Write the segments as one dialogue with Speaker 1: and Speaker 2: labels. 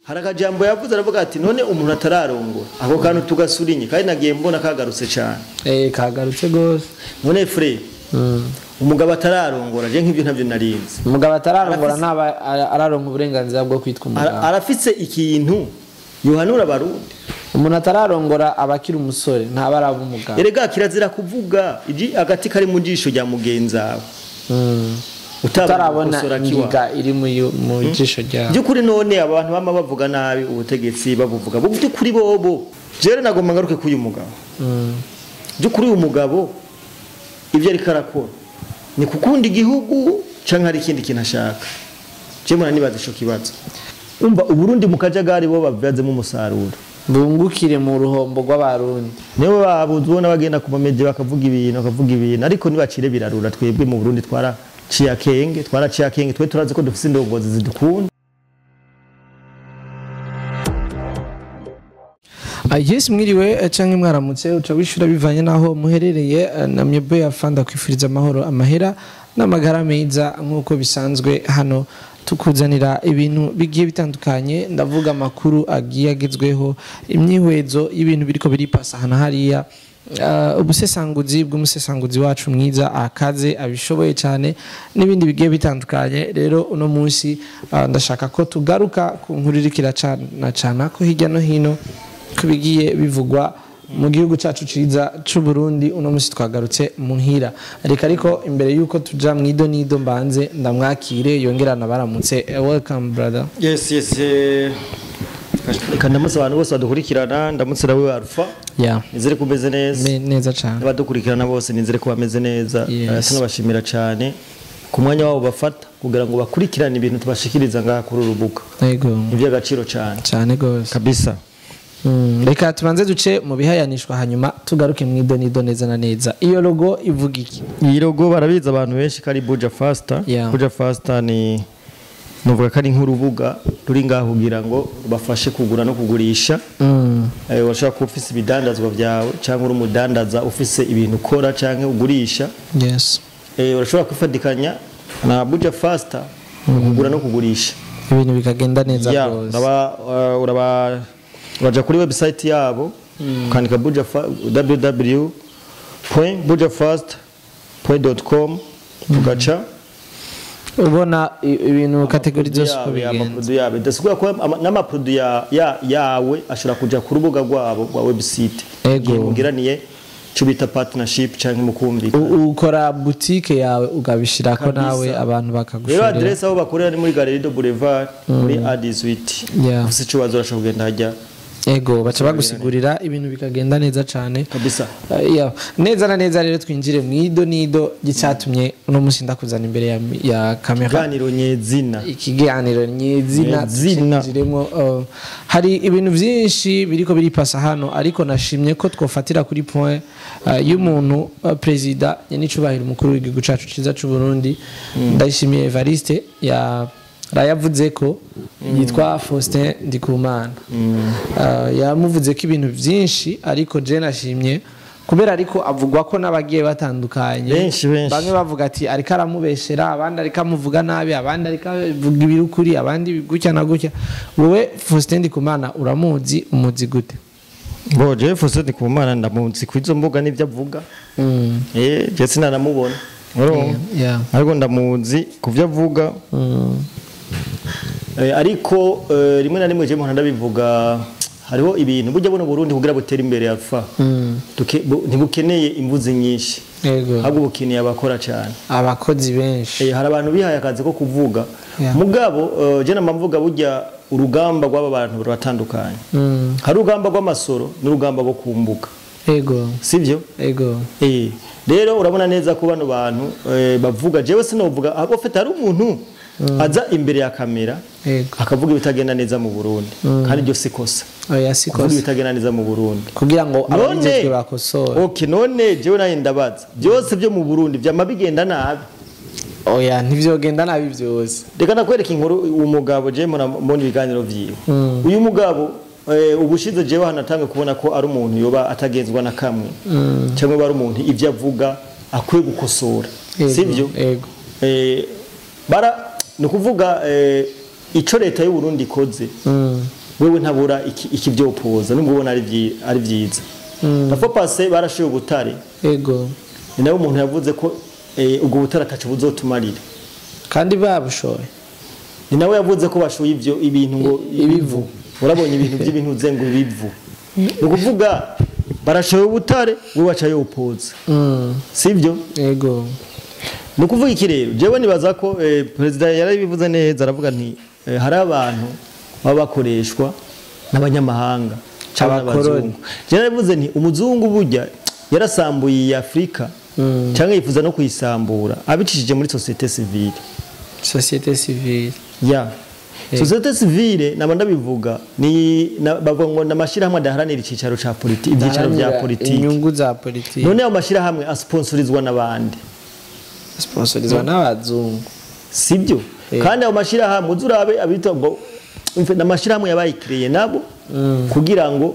Speaker 1: Harakajambo yavuze aravuga ati none umuntu atararongora ako kantu tugasurinye kandi nagiye mbona kagarutse cyane
Speaker 2: kagarutse gose
Speaker 1: none frere umugabo atararongora je nk'ibyo ntavyo narinze
Speaker 2: umugabo atararongora ntaba araronka uburenganzira bwo kwitwa umugabo
Speaker 1: arafise ikintu yohanura abarundi
Speaker 2: umuntu atararongora abakira umusore ntaba araba umugabo
Speaker 1: erega kirazira kuvuga iji agati kari mu jisho rya mugenzawe
Speaker 2: utarabona ingiga iri mu jisho rya
Speaker 1: byukuri none abantu bama bavuga nabi ubutegetsi bavuga byukuri bobo jere nagomba ngaruke kuyu mugabo byukuri uyu mugabo ivyo ari karakora ni kukunda igihugu canke hari ikindi kinashaka je mwana nibaza ico kibazo umva uburundi mu kajagari bo bavyazemo umusaruro
Speaker 2: bungukire mu ruhombo rw'abarundi
Speaker 1: nibo babuze ubona bagenda ku mameje bakavuga ibintu ariko nibacire birarura twebwe mu Burundi twaraciye akenge twe turazi ko dufise indongozi zidukunda.
Speaker 2: Yes mwiriwe canke mwaramutse uca wishura bivanye naho muherereye na myebo yafanda kwifuriza amahoro amahera n'amagara meza nkuko bisanzwe hano tukuzanira ibintu bigiye bitandukanye ndavuga amakuru agiye agezweho imyihwezo y'ibintu biriko biripasa hana hariya ubusesanguzi bw'umusesanguzi wacu mwiza akaze abishoboye cyane n'ibindi bigiye bitandukanye rero uno munsi ndashaka ko tugaruka ku nkuririkira cyane ko hirya no hino kubigiye bivugwa mu gihugu cyacu ciza c'u Burundi uno munsi twagarutse muhira ariko imbere yuko tuja mwido nido mbanze ndamwakire yongerana baramutse welcome brother.
Speaker 1: Yes kandamutse abantu bose badukurikirana ndamutse nawe Alpha nizere kumeze
Speaker 2: neza cyane
Speaker 1: abadukurikirana bose nizere ko bameze neza tunabashimira cyane ku mwanya wabo bafata kugira ngo bakurikirane ibintu tubashikiriza ngaha kuri urubuga
Speaker 2: yego
Speaker 1: ivyo agaciro cyane
Speaker 2: gose
Speaker 1: kabisa.
Speaker 2: Reka tubanze duce mu bihayanishwa hanyuma tugaruke mwido nido neza na neza. Iyo logo ivuga iki?
Speaker 1: Iyi logo barabiza abantu benshi kari Buja Faster. Buja Faster ni nuvuga kari nk'urubuga ruri ngaho kugira ngo bafashe kugura no kugurisha. Washaka ko ufise ibidandazwa byawe cyangwa uri umudandaza ufise ibintu ukora cyangwa ugurisha.
Speaker 2: Yes.
Speaker 1: Urashobora kwifadikanya na Buja Faster kugura no kugurisha.
Speaker 2: Ibintu bikagenda neza rwose.
Speaker 1: Waja kuri website yabo kanika www.bujafast.com ugaca
Speaker 2: ubona ibintu kategori zose
Speaker 1: yabe ndasubira ko n'amaproduit yawe ashobora kuja ku rubuga rwabo rwa website ngiraniye cyo bita partnership canke mukumvika
Speaker 2: ukora boutique yawe ugabishirako nawe abantu bakagushorera
Speaker 1: rero adresse aho bakorera ni muri Galerie de Boulevard muri A18 ufise cyo bazorasha kugenda hajya
Speaker 2: baca bagusigurira ibintu bikagenda neza cyane
Speaker 1: kabisa.
Speaker 2: Neza na neza rero twinjire mwido nido gicatumye uno munsi ndakuzana imbere ya kamera ikiganiro nyezina zinjiremo hari ibintu byinshi biriko biripasa hano ariko nashimye ko twofatira kuri point y'umuntu president yanicubahira umukuru w'igihugu cacu ciza c'u Burundi ndayishimiye Evariste yavuze ko yitwa Faustin Ndikumana yamuvuze ko ibintu byinshi ariko je nashimye kubera ariko avugwa ko nabagiye batandukanye bamwe bavuga ati ariko aramubeshera abandi ariko amuvuga nabi abandi ariko avuga ibirukuri abandi gutya na gutya wowe Faustin Ndikumana uramuzi umuzi gute?
Speaker 1: Je Faustin Ndikumana ndamuzi kwizo mbuga nivyo avuga je sinanamubona ariko ndamuzi kuvyo avuga ariko rimwe na rimwe je muntu ndabivuga hariho ibintu burya bone Burundi kugira butera imbere Alpha ntibukeneye imvuzi nyinshi ahubwo bukeneye abakora cyane
Speaker 2: abakozi benshi
Speaker 1: hari abantu bihaye akazi ko kuvuga mugabo je namvuga burya urugamba rw'aba bantu batandukanye hari urugamba rw'amasoro n'urugamba rwo kumbuka sivyo rero urabona neza ko bano bantu bavuga jewe sinovuga abo fete hari umuntu aza imbere ya kamera akavuga ibitagenda neza mu Burundi kandi byo sikosa kuvuga ibitagenda neza mu Burundi
Speaker 2: kugira ngo abanyezwe bakosora
Speaker 1: none jewe naye ndabaza byose byo mu Burundi byama bigenda nabi
Speaker 2: ntivyogenda nabi byose
Speaker 1: reka nakwereka inkuru umugabo je mbona ibiganiro vyiwe uyu mugabo ubushize jewe hanatanga kubona ko ari umuntu yoba atagenzwa na kamwe cyangwa bari umuntu ivyo avuga akwiye gukosora sivyo bara nukuvuga ico leta y'u Burundi ikoze wewe ntabura ikivyopoza nubwo ubona ari vyiza Bafo pase barashoye ubutare
Speaker 2: yego
Speaker 1: ni nawe umuntu yavuze ko ubwo butare atacu buzotumarira
Speaker 2: kandi babushoye
Speaker 1: ni nawe yavuze ko bashoye ivyo ibintu ngo ibivu urabonye ibintu by'ibintu zengu ibivu ukuvuga barashoye ubutare we wacaye upoza sivyo
Speaker 2: yego
Speaker 1: nukuvuga iki rero jewe nibaza ko president yarabivuze neza aravuga nti hari abantu baba bakoreshwa n'abanyamahanga cyangwa abazungu je naravuze nti umuzungu burya yarasambuye ya Afrika cyangwa yifuza no kuyisambura abicishije muri societe civile ya societe civile nabanda bivuga ni bavuga ngo namashira hamwe adaharanira icicaro ca politiki ibyicaro bya politiki
Speaker 2: inyungu za politiki
Speaker 1: none ayo mashira hamwe asponsorizwa nabandi
Speaker 2: sponsorizwa n'abazungu
Speaker 1: sibyo kandi ayo mashira hamwe uzurabe abita ngo namashira hamwe yabayikiriye nabo kugira ngo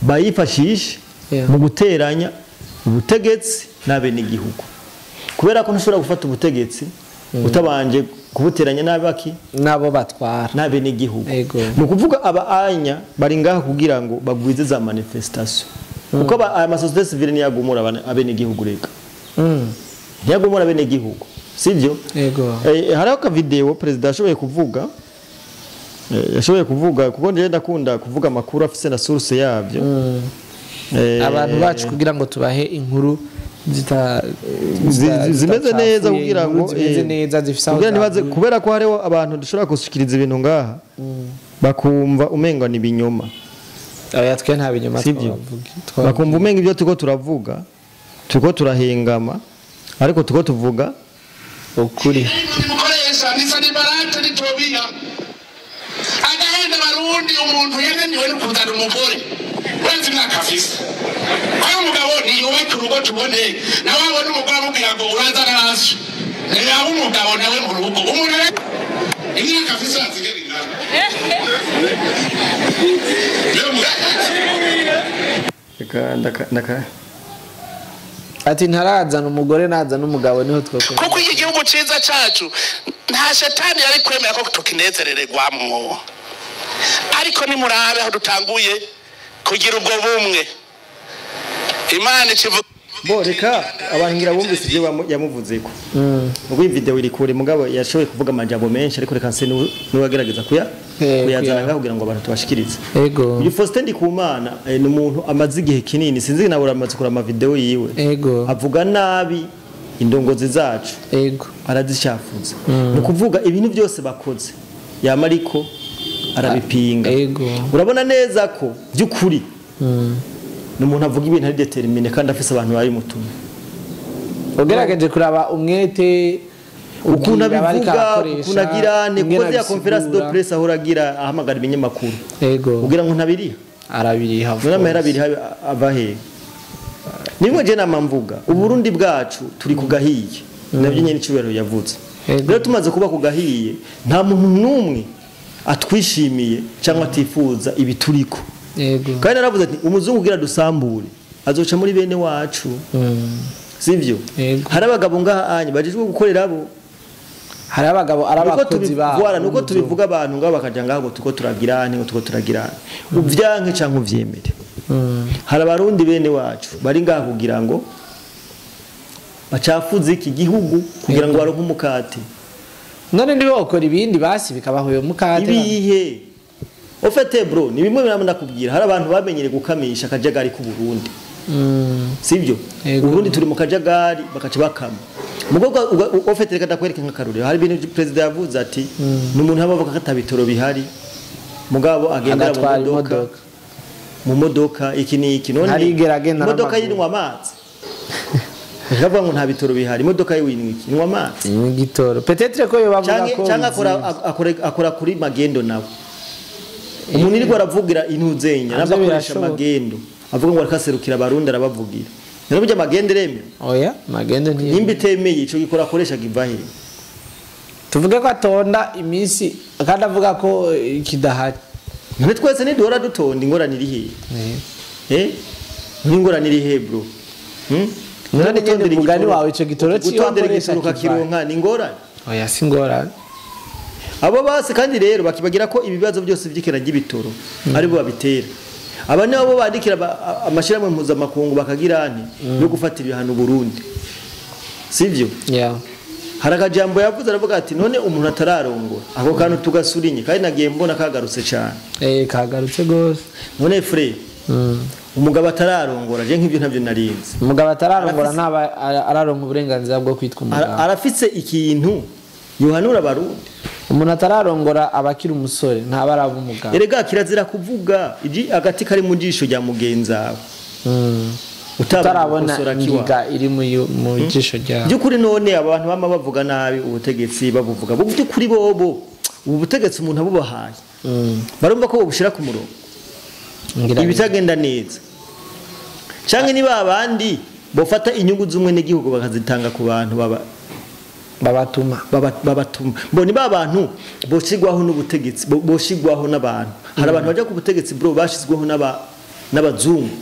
Speaker 1: bayifashishe mu guteranya ubutegetsi nabe n'igihugu kubera ko ntushobora gufata ubutegetsi utabanje kubuteranya nabaki
Speaker 2: nabo batwara
Speaker 1: nabe n'igihugu no kuvuga abaanya bari ngaha kugira ngo bagwize za manifestation kuko aya societe civile niyagumura abe n'igihugu reka ntiyagumura bene gihugu sivyo
Speaker 2: yego
Speaker 1: hariho ka video president yashoboye kuvuga kuko nje ndakunda kuvuga makuru afise na source yabyo
Speaker 2: abantu bacu kugira ngo tubahe inkuru
Speaker 1: zimeze neza kugira ngo
Speaker 2: zimeze neza zifisa
Speaker 1: kubera ko hariho abantu dushobora gushikiriza ibintu ngaha bakumva umenga ni binyoma
Speaker 2: yatwe nta binyoma
Speaker 1: twavuga bakumva umenga ibyo tuko turavuga tuko turahengama ariko tuko tuvuga ukuri
Speaker 3: mukoresha nisani barate nitobia agahenda barundi umuntu yananiwe no kuzana umugore wenzi nakafisa ayo mugabo ni yubaka urugo tubone nawe abone umugore amubwira ngo uraza naso yaba umugabo nawe mu rugo umuntu imyaka afisa azigera ingana
Speaker 1: ndaka
Speaker 2: ati ntarazana umugore nazana umugabo niho twakora
Speaker 3: kuko iki gihugu ciza cacu nta shetani yari kwemera ko tukinezerererwamwo ariko ni murabe aho dutanguye kugira ubwo bumwe Imana ikivuga
Speaker 1: reka abantu ngira bumvise ibyo yamuvuzeko ubwo video iri kure mugabo yashoboye kuvuga amajambo menshi ariko reka nse n'uwagerageza kuyazana ngaho kugira ngo abantu tubashikirize
Speaker 2: yego
Speaker 1: uyu Faustin Ndikumana ni umuntu amaze igihe kinini sinzi nawe uramaze kurama video yiwe
Speaker 2: yego
Speaker 1: avuga nabi indongozi zacu
Speaker 2: yego
Speaker 1: arazishafuza no kuvuga ibintu byose bakoze yama ariko arabipinga
Speaker 2: yego
Speaker 1: urabona neza ko by'ukuri n'umuntu avuga ibintu ari determine kandi afise abantu bari mutumye
Speaker 2: ugerageje kuraba umwete
Speaker 1: ukuna bivuga kunagirane kuko ya conference de presse ahoragira ahamagara ibinyamakuru
Speaker 2: yego
Speaker 1: ugira ngo ntabiriha
Speaker 2: arabiriha
Speaker 1: none amahera abiri abahe nimwe je namamvuga uburundi bwacu turi kugahiye nabyo nyene icubero yavuze rero tumaze kuba kugahiye nta muntu numwe atwishimiye cyangwa atifuza ibituriko
Speaker 2: yego
Speaker 1: kandi naravuze ati umuzungu ugira dusambure azoca muri bene wacu sivyo hari abagabo ngaha anye bajijwe gukorera abo
Speaker 2: hari abagabo arabakozi ba
Speaker 1: voilà nuko tubivuga abantu ngabo bakaja ngaho tuko turagirane ngo tuko turagirane uvyanke canke uvyemere hari abarundi bene wacu bari ngaho kugira ngo bacafuze iki gihugu kugira ngo baronke umukate
Speaker 2: none ndiwe ukora ibindi basi bikabaho yo mukate
Speaker 1: ibihe ofete bro ni bimwe biramunda kubwira hari abantu bamenyere gukamisha akajagari ku Burundi sivyo Burundi turi mu kajagari bakaca bakama mugogo ofete reka ndakwereka nk'akaruriro hari ibintu president yavuze ati n'umuntu abavuga ko atabitoro bihari mugabo agendera mu modoka iki niki none modoka yirinwa amazi Javuga ngo nta bitoro bihari imodoka yiwinwiki inwa amazi
Speaker 2: igitoro peut-être ko yo bavuga ko
Speaker 1: cyangwa akora kuri magendo nawe umuntu iri aravugira intuzenya nabakoresha magendo avuga ngo arakaserukira abarundi arabavugira rero bijya magendo reme
Speaker 2: oya magendo ntiye
Speaker 1: nimba itemeye ico gikora akoresha givahe
Speaker 2: tuvuge ko atonda iminsi kandi avuga ko kidahari
Speaker 1: none twese ni duhora dutonda ingorane iri he ingorane iri he bro
Speaker 2: none nyene mugani wawe ico gitoro
Speaker 1: ciyo akoresha ukakironka ni ingorane
Speaker 2: oya si ingorane
Speaker 1: abo base kandi rero bakibagira ko ibibazo byose by'ikena ry'ibitoro ari bo babitera aba nabo bandikira amashiramwe mpuzamakungu bakagira nti yo gufatira ibihano Burundi sivyo hari akajambo yavuze aravuga ati none umuntu atararongora ako kantu tugasurinye kandi nagiye mbona kagarutse cyane
Speaker 2: kagarutse gose
Speaker 1: none frere umugabo atararongora je nk'ibyo ntabyo narinze
Speaker 2: umugabo atararongora ntaba araronka uburenganzira bwo kwitwa umugabo
Speaker 1: arafitse ikintu yohanura Barundi
Speaker 2: umuntu atararongora abakira umusore ntaba araba umugabo
Speaker 1: erega kirazira kuvuga iji agati kari mu jisho rya mugenzawe
Speaker 2: utarabona ingiga iri mu jisho rya
Speaker 1: byukuri none abantu bama bavuga nabi ubutegetsi babuvuga byukuri bobo ubu butegetsi umuntu abubahaye barumva ko bushira ku murongo ibitagenda neza canke niba abandi bofata inyungu z'umwe n'igihugu bakazitanga ku bantu babatuma mboni babantu boshigwaho n'ubutegetsi boshigwaho n'abantu hari abantu baje ku butegetsi bro bashizweho n'abazungu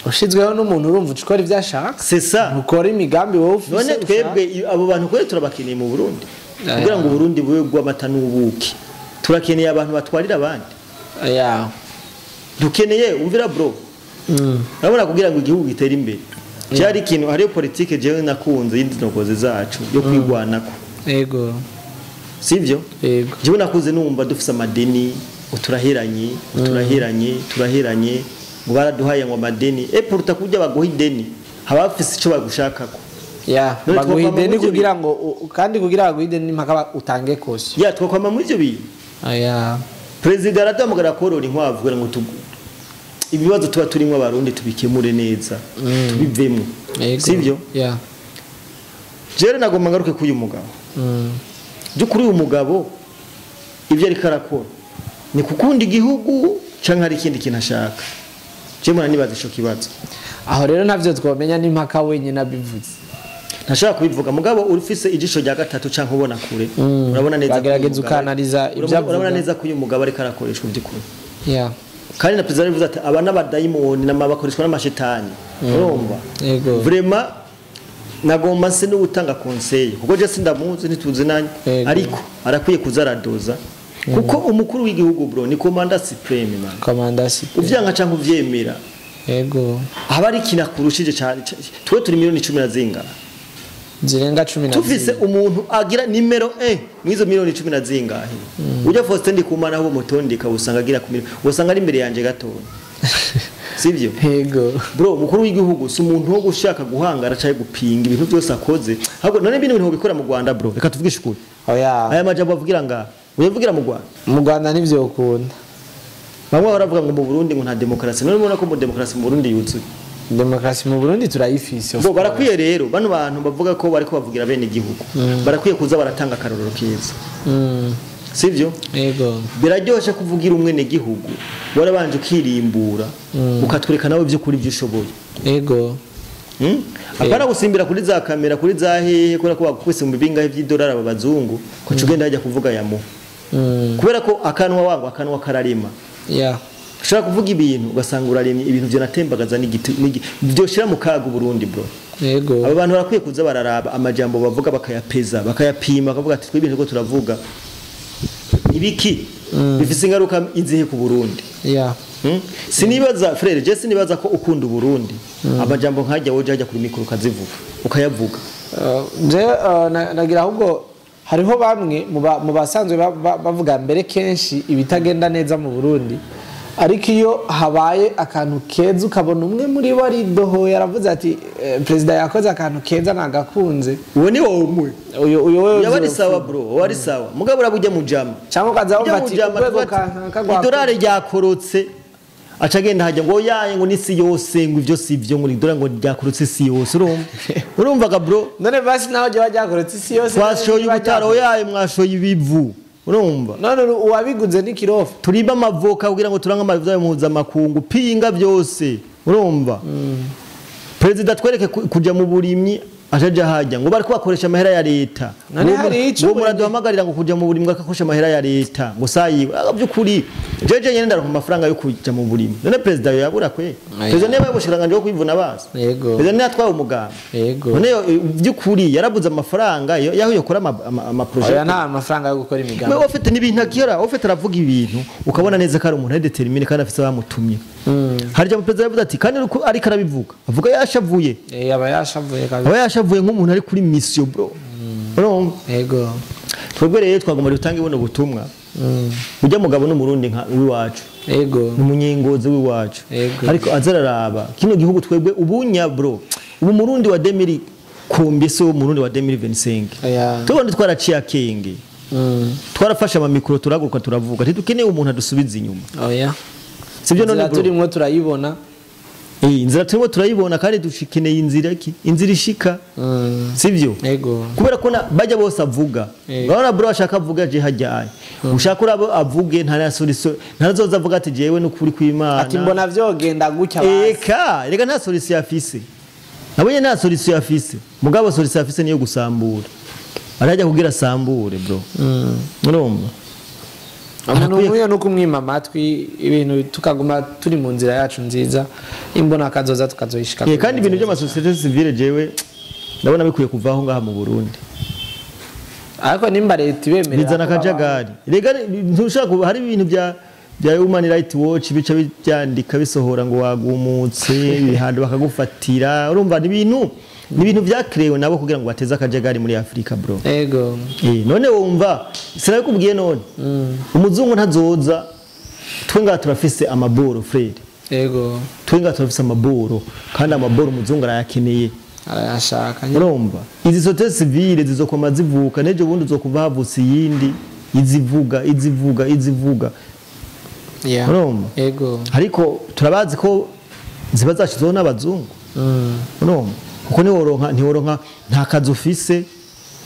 Speaker 2: ushizweho n'umuntu urumva ukora ivyashaka
Speaker 1: c'est ça
Speaker 2: ukora imigambi wowe ufise
Speaker 1: none twebwe abo bantu kwere turabakeneye mu Burundi kugira ngo Burundi bwe gw'amata n'ubuki turakeneye abantu batwarira abandi dukeneye umvira bro urabona kugira ngo igihugu gitere imbere cyari ikintu hariyo politike jewe nakunze y'indinogozi zacu yo kwigwanako
Speaker 2: yego
Speaker 1: sivyo jewe nakuze numva dufise amadeni uturaheranye ngo baraduhaye ngo amadeni pourta kujya baguha ideni haba bafise ico bagushakako
Speaker 2: baguha ideni kugira ngo kandi kugira baguha ideni mpaka utange kosi
Speaker 1: twakwama muri ivyo bintu President aratamugara korora inkwavu kugira ngo ibibazo tuba turimo Abarundi tubikemure neza tubivemo sivyo jere nagomba ngaruke kuyu mugabo kuri uyu mugabo ibyo ari karakora ni kukunda igihugu canke hari ikindi kintu ashaka je mwana nibaza ico kibazo
Speaker 2: aho rero navyo twomenya n'impaka wenyine abivuze
Speaker 1: ntashaka kubivuga mugabo urufise ijisho rya gatatu canke ubona kure urabona neza
Speaker 2: bagerageza ukanaliza
Speaker 1: urabona neza ko uyu mugabo ari karakoreshwa by'ukuri kandi na president yavuze ati aba n'abadayimoni n'amabakoreshwa n'amashetani urumva vraiment nagomba se no gutanga conseil kuko je sindamuzi nituze nanye ariko arakwiye kuzaradoza kuko umukuru w'igihugu bro ni commander supreme man
Speaker 2: commander supreme
Speaker 1: uvyanga canke uvyemera aba ari kinakurushije cyane twe turi miliyoni 10 zinga
Speaker 2: zirenga 10
Speaker 1: tufise umuntu agira nimero mwizo miliyoni 10 zingahe ujya Faustin Ndikumana aho mutondeka usanga agira ku usanga ari imbere yanje gato sivyo bro mukuru w'igihugu si umuntu wo gushaka guhangara cyane gupinga ibintu byose akoze ahubwo none ibintu bikora mu Rwanda bro reka tuvugishe ukuri aya majambo avugira nga uyavugira mu
Speaker 2: Rwanda nivyo ukunda
Speaker 1: bamwe baravuga ngo mu Burundi ngo nta demokrasi none mubona ko mu demokrasi mu Burundi yuzuye
Speaker 2: demokrasi mu Burundi turayifise
Speaker 1: bo barakwiye rero bano bantu bavuga ko bariko bavugira bene igihugu barakwiye kuza baratanga karorero keza sivyo biraryoshe kuvugira umwe ne gihugu warabanje ukirimbura ukatwereka nawe byo kuri byo ushoboye apana gusimbira kuri za kamera kuri za hehe kora ko bakwese mu bibingahe by'idolari abazungu ko cugenda hajya kuvuga yamo kubera ko akanwa kararima ushaka kuvuga ibintu ugasanga uraremye ibintu byo natembagaza byo shira mu kaga Burundi bro abo bantu barakwiye kuza bararaba amajambo bavuga bakayapeza bakayapima bakavuga ati twe ibintu ko turavuga ibiki bifise ingaruka inzihe ku Burundi sinibaza frere je sinibaza ko ukunda Burundi amajambo nkajya woje hajya kuri mikoro kazivuga ukayavuga
Speaker 2: je nagira ahubwo hariho bamwe mu basanzwe bavuga mbere kenshi ibitagenda neza mu Burundi ariko iyo habaye akantu keza ukabona umwe muri bo ari doho yaravuze ati president yakoze akantu keza nagakunze
Speaker 1: uwo ni wowe umwe
Speaker 2: uyo
Speaker 1: yabari sawa bro wari sawa mugabo urabujya mu jama
Speaker 2: cyangwa kaza bati
Speaker 1: idolari ryakorotse acagenda hajya ngo yaye ngo nisi yose ngo ivyo sivyo ngo idolari ngo ryakorotse si yose urumvaga bro
Speaker 2: none basi naho je bajyakorotse si yose
Speaker 1: twashoye ubutaro yaye mwashoye ibivu urumva
Speaker 2: none uwabiguze ni kirofu
Speaker 1: turiba amavoka kugira ngo turange amavuta muza makungu pinga byose urumva president twereke kuja mu burimyi ajaja hajya ngo bariko bakoresha amahera ya leta ngo muraduhamagarira ngo kuja mu burimi ngakakosha amahera ya leta ngo sayiwe byukuri jeje nyene ndaronka amafaranga yo kuja mu burimi none president yo yabura kwe president niwe yabushiranganje yo kwivuna basi president ni atwaye umugamba none byukuri yarabuze amafaranga yaho yokora ama project
Speaker 2: oya nta amafaranga yo gukora imigambi
Speaker 1: wewe ufite nibintu akira ufite aravuga ibintu ukabona neza ko ari umuntu determine kandi afite bamutumye hari jambo president yavuze ati kandi ari karabivuga avuga yashavuye
Speaker 2: aba yashavuye kabisa
Speaker 1: aba yashavuye nk'umuntu ari kuri mission bro
Speaker 2: yego
Speaker 1: twebwe rero twagomba rutange buno butumwa ujya mugabo n'umurundi nka wiwacu
Speaker 2: yego
Speaker 1: n'umunyengozi wiwacu ariko azararaba kino gihugu twebwe ubunya bro ubu murundi wa 2000 kombi so murundi wa 2025 tubone twaraciye akenge twarafashe ama micro turaguruka turavuga ntidukeneye umuntu adusubiza inyuma
Speaker 2: oya
Speaker 1: sibyo none bro
Speaker 2: turimo turayibona
Speaker 1: inzira turimo turayibona kandi dushikeneye inzira ki inzira ishika sivyo
Speaker 2: yego
Speaker 1: kubera ko bajya bose avuga ngabona bro ashaka avuga je hajyaye ushaka urabo avuge nta solution ntazoza avuga ati jewe n'ukuri kw'Imana
Speaker 2: ati mbona vyogenda gutya basi
Speaker 1: rega nta solution afise nabonye nta solution afise mugabo solution afise niyo gusambura arajya kugira sambure bro urumva
Speaker 2: Umuntu no kumwima amatwi ibintu tukaguma turi mu nzira yacu nziza imbona kazoza tukazoyishika
Speaker 1: kandi ibintu by'amasosiyete civile jewe ndabona bikuye kuvaho ngaha mu Burundi
Speaker 2: ariko nimba leta ibemerera
Speaker 1: bizana kajagari rega ntushaka hari ibintu bya Human Rights Watch bica byandika bisohora ngo wagumutse ibihando bakagufatira urumva ibintu byakrewe nabo kugira ngo bateze akajagari muri Afrika bro
Speaker 2: yego
Speaker 1: none wumva sinabikubwiye none umuzungu ntazoza twenga turafise amaboro Fred
Speaker 2: yego
Speaker 1: twenga turafise amaboro kandi amaboro umuzungu arayakeneye
Speaker 2: arayashaka
Speaker 1: urumva izi societe civile zizokoma zivuka nejo bundi uzokuva havutse yindi izivuga urumva
Speaker 2: yego
Speaker 1: ariko turabazi ko ziba zashizeho n'abazungu urumva kuko ntiworonka nta kazi ufise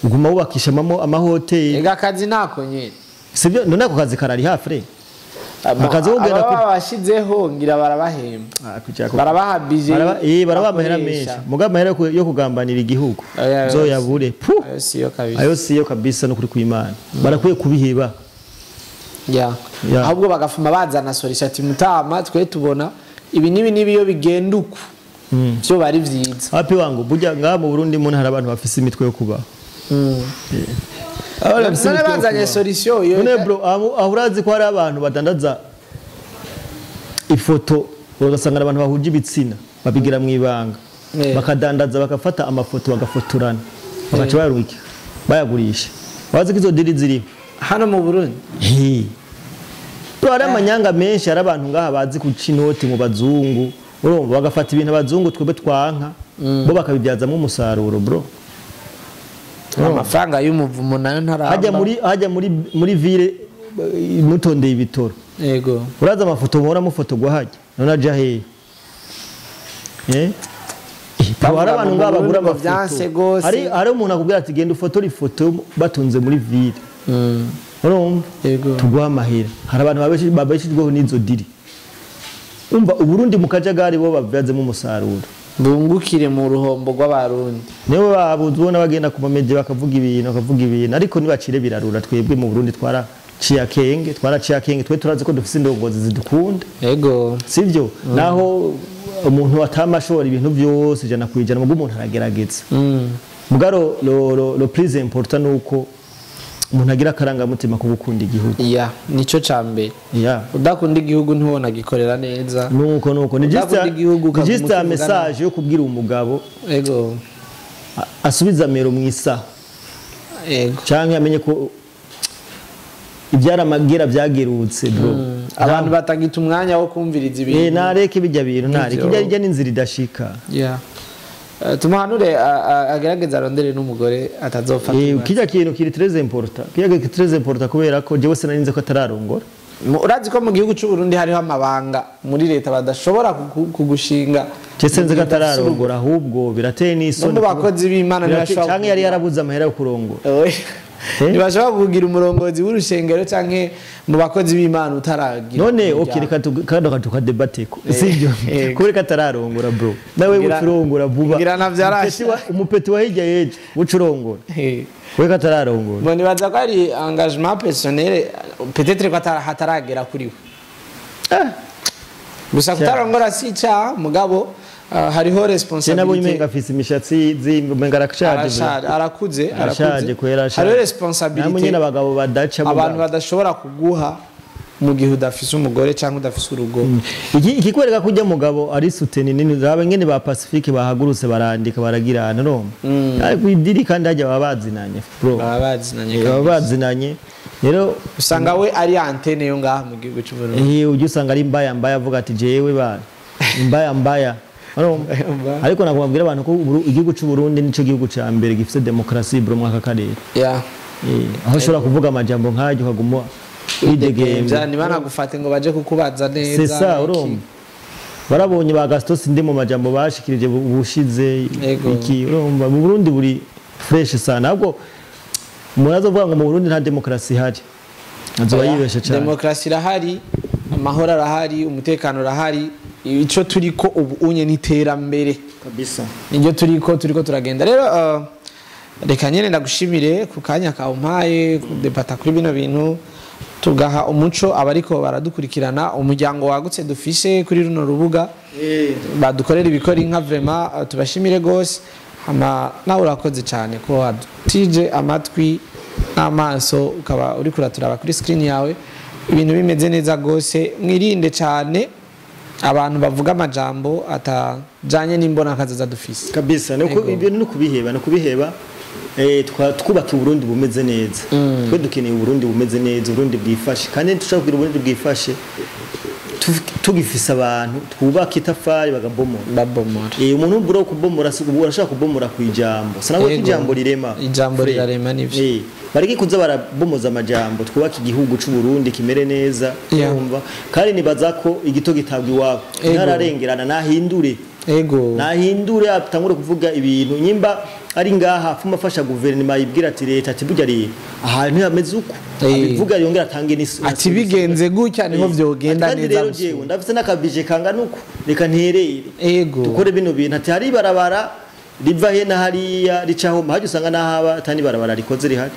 Speaker 1: uguma wubakishamamo amahoteli
Speaker 2: ega kazi nako nyene
Speaker 1: sibyo none ako kazi karari hafre
Speaker 2: akazi ugenda ko bashizeho ngira barabahemba barabahabije
Speaker 1: barabamahera menshi mugamba mahera yo kugambanira igihugu zo yabure ayo siyo kabisa no kuri kw'Imana barakwiye kubiheba
Speaker 2: ahubwo bagafuma bazana solution ati mutama twe tubona ibi nibi yo bigenda uko byo bari vyiza
Speaker 1: hapi wangu burya ngaha mu Burundi mu ntara abantu bafise imitwe yo kuba
Speaker 2: none bazanye solution yo
Speaker 1: none bro ahurazi ko hari abantu badandaza ifoto ugasanga abantu bahuje ibitsina babigira mu ibanga bakadandaza bakafata amafoto bagafotorana bagaca bayagurisha bazi ko izo diri ziri
Speaker 2: hano mu Burundi
Speaker 1: hari amanyanga menshi hari abantu ngaha bazi kuca inoti mu bazungu urumva bagafata ibintu abazungu twebwe twanka bo bakabibyazamo umusaruro bro
Speaker 2: amafaranga y'umuvumo nayo ntaramba
Speaker 1: hajya muri ville mutondeye ibitoro
Speaker 2: yego
Speaker 1: uraza amafoto muhora mufotogwa hajya none aja hehe hari abantu ngaha bagura amafoto hari umuntu akubwira ati genda ufotore ifoto batunze muri ville urumva tuguha amahera hari abantu babeshejweho n'izo diri umva uburundi mu kajagari bo bavyazemo umusaruro
Speaker 2: bungukire mu ruhombo rw'abarundi
Speaker 1: niwe babuzubona bagenda ku media bakavuga ibintu ariko nibacire birarura twebwe mu Burundi twaraciye akenge twe turazi ko dufise indongozi zidukunda
Speaker 2: yego
Speaker 1: sivyo naho umuntu atamashora ibintu byose jana kwijana mu umuntu aragerageza mugaro lo plus important nuko umuntu agira karanga mutima ko gukunda igihugu
Speaker 2: nico cambe udakunda igihugu ntibona gikorera neza
Speaker 1: nuko ni just a message yo kubwira umugabo
Speaker 2: yego
Speaker 1: asubiza mero mwisa
Speaker 2: yego
Speaker 1: canke amenye ko ibyara magera byagerutse bro
Speaker 2: abantu batagita umwanya wo kumviriza ibintu
Speaker 1: nareke bijya bintu nareke bijya n'inzira idashika
Speaker 2: tumuhanure agerageza arondere n'umugore atazofata
Speaker 1: kijya kintu kiri très important kubera ko jewe sinarinze ko atararongora
Speaker 2: urazi ko mu gihugu cy'u Burundi hariho amabanga muri leta badashobora kugushinga
Speaker 1: cyesenze ko atararongora ahubwo birateye n'isoni
Speaker 2: mu bakozi b'Imana ntibashobora
Speaker 1: cyangwa yari yarabuze amahera yo kurongora
Speaker 2: ntibashobora kugira umurongozi w'urushengero canke mu bakozi b'Imana utaragira
Speaker 1: none okireka tukadebateko sivyo kuri katararongora bro nawe ucurongora vuba
Speaker 2: ngira navyarasha
Speaker 1: umupeti wa hirya yeje ucurongora we katararongora
Speaker 2: bone baza ko ari engagement personnel peut-être ko hataragera kuri we gusa kutarongora si cha mugabo hariho responsibility
Speaker 1: nabo imenga afise imishatsi zimenga
Speaker 2: arakuze
Speaker 1: hariho
Speaker 2: responsibility
Speaker 1: namwe n'abagabo badaca
Speaker 2: abantu badashobora kuguha mu gihe udafise umugore cyangwa udafise urugo
Speaker 1: ikikwereka kujya mugabo ari suteni nini zabe ngene ba Pacifique bahagurutse barandika baragirana no ariko idiri kandi ajya babazinanye bro babazinanye rero
Speaker 2: usanga we ari antene yo ngaha mu gihugu cy'u Burundi
Speaker 1: ujye usanga ari mbaya avuga ati jewe bana mbaya ariko nakubwira abantu ko igihugu cy'u Burundi nico gihugu cya mbere gifite demokrasi bro mwaka karere aho ushobora kuvuga amajambo nk'ayo ukaguma
Speaker 2: idegembya nibana gufate ngo baje kukubaza neza
Speaker 1: sesa urumva barabonye ba Gastos ndi mu majambo bashikirije ubushize iki urumva mu Burundi buri fresh sana ahubwo murazo vuga ngo mu Burundi nta demokrasi ihari azoba yibeshe cyane
Speaker 2: demokrasi irahari amahoro arahari umutekano arahari ico turiko ubu unye niterambere
Speaker 1: kabisa
Speaker 2: niryo turiko turagenda rero reka nyene ndagushimire ku kanya ka umpaye kudebata kuri bino bintu tugaha umuco abariko baradukurikirana umuryango wagutse dufise kuri runo rubuga badukorera ibikora inka vraiment tubashimire gose nawe urakoze cyane ko wadutije amatwi n'amaso ukaba uri kuraturaba kuri screen yawe ibintu bimeze neza gose mwirinde cyane abantu bavuga amajambo atajanye n'imbona kazaza dufise
Speaker 1: kabisa nuko ibintu no kubiheba twubaka Burundi bumeze neza twe dukeneye Burundi bumeze neza Burundi bwifashe kandi dushaka kugira Burundi bwifashe tugifisa abantu twubaka itafari bagabomora umuntu bro kubomora urashaka kubomora ku ijambo sanako ijambo rirema
Speaker 2: ijambo rirarema nivyo
Speaker 1: bariki kuza barabomoza amajambo twubaka igihugu cy'u Burundi kimere neza yumva kandi nibaza ko igito gitabwa iwabo nararengerana nahindure nahindure atangure kuvuga ibintu nyimba ari ngaha fuma fasha guverinoma yibwira ati leta ati burya ari ahantu yameze uko abivuga yongera atange n'isi
Speaker 2: ati bigenze gutya niho vyogenda neza
Speaker 1: jewe ndafise nakabije kanga nuko reka ntereye dukore bino bintu ati hari barabara riva he na hariya ricaho haje usanga nahaba atani barabara rikoze rihari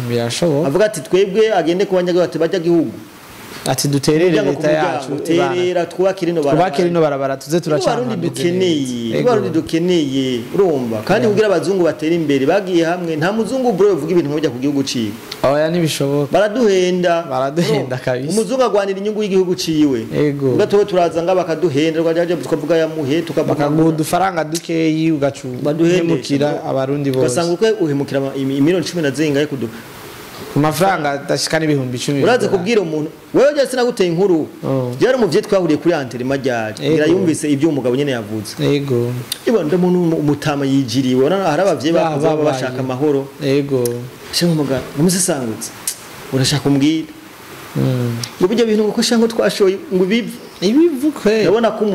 Speaker 2: birashoboka
Speaker 1: avuga ati twebwe agende kubanyagaho ati bajya gihugu
Speaker 2: ati duterere leta yacu
Speaker 1: terera twubakire
Speaker 2: no barabara tuze turacana
Speaker 1: Barundi dukeneye urumva kandi kugira abazungu batera imbere bagiye hamwe nta muzungu bro uvuga ibintu nk'ujya ku gihugu ciwe
Speaker 2: oya nibishoboka
Speaker 1: baraduhenda
Speaker 2: kabisa
Speaker 1: umuzungu agwanira inyungu y'igihugu ciwe ugatowe turaza nga bakaduhenda rwaje tukavuga yamuhe
Speaker 2: tukavuga udufaranga dukeyi ugacuhemukira abarundi bose
Speaker 1: ugasanga uko uhemukira imiliyoni 10 zingaye kudu
Speaker 2: ku mafaranga dashikana ibihumbi 10
Speaker 1: uraze kubwira umuntu wewe je sinaguteye inkuru byari mu vye twahuriye kuri anteri majyari ngira yumvise ibyo umugabo nyene yavuze ibo ndo muntu umutama yijiriwe ora harabavye bakuza bashaka amahoro shango mugabo umusisangutse urashaka umbwira ngo bijya bintu uko shango twashoye ngo
Speaker 2: ibivuke
Speaker 1: ndabona ko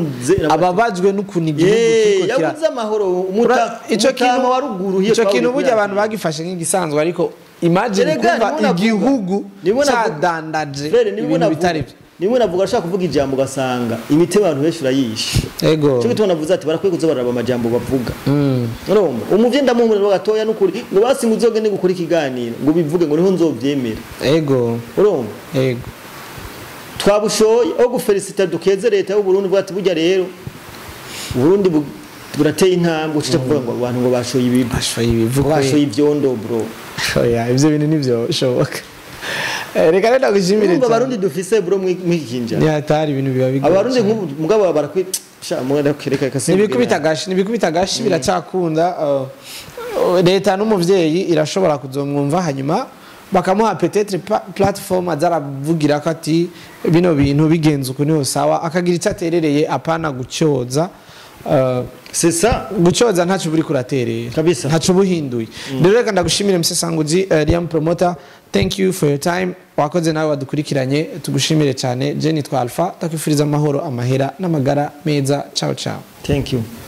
Speaker 2: ababajwe n'ukuni igihugu
Speaker 1: kiko yabuze amahoro umutama wa ruguru hiyo
Speaker 2: ico kintu burya abantu bagifashe nk'igisanzwe ariko imagine kumva igihugu cyadandaje ibintu bitari
Speaker 1: nimwe navuga ashaka kuvuga ijambo gasanga imite abantu benshi urayisha cyo gituma navuze ati barakwiye kuza baraba amajambo bavuga urumva umuvye ndamuhumurira gatoya n'ukuri ngo basi muzogende gukora ikiganiro ngo bivuge ngo niho nzovyemera urumva twabushoye aho gufelicita dukeze leta y'u Burundi bwati burya rero Burundi burateye intambwe uciye kuvuga ngo abantu ngo bashoye bashoye ivyondo bro
Speaker 2: oya ivyo bintu nivyo shoboka reka rero ndagishimire
Speaker 1: cyane abarundi dufise bro mwikinja
Speaker 2: ni hatari ibintu biba bigoye
Speaker 1: abarundi mugabo barakwi mwereka kasi
Speaker 2: nibikubita gashi biracakunda leta n'umuvyeyi irashobora kuzomwumva hanyuma bakamuha peut-être platform azaravugira ko ati bino bintu bigenze uko niho sawa akagira icyaterereye apana gucyoza
Speaker 1: c'est ça
Speaker 2: gucyoza ntacu buri kuratereye
Speaker 1: kabisa
Speaker 2: ntacu buhinduye rero reka ndagushimire Msesanguzi Liam Promoter thank you for your time wakoze nawe wadukurikiranye tugushimire cyane Jenny twa Alpha takwifuriza amahoro amahera n'amagara meza ciao ciao
Speaker 1: thank you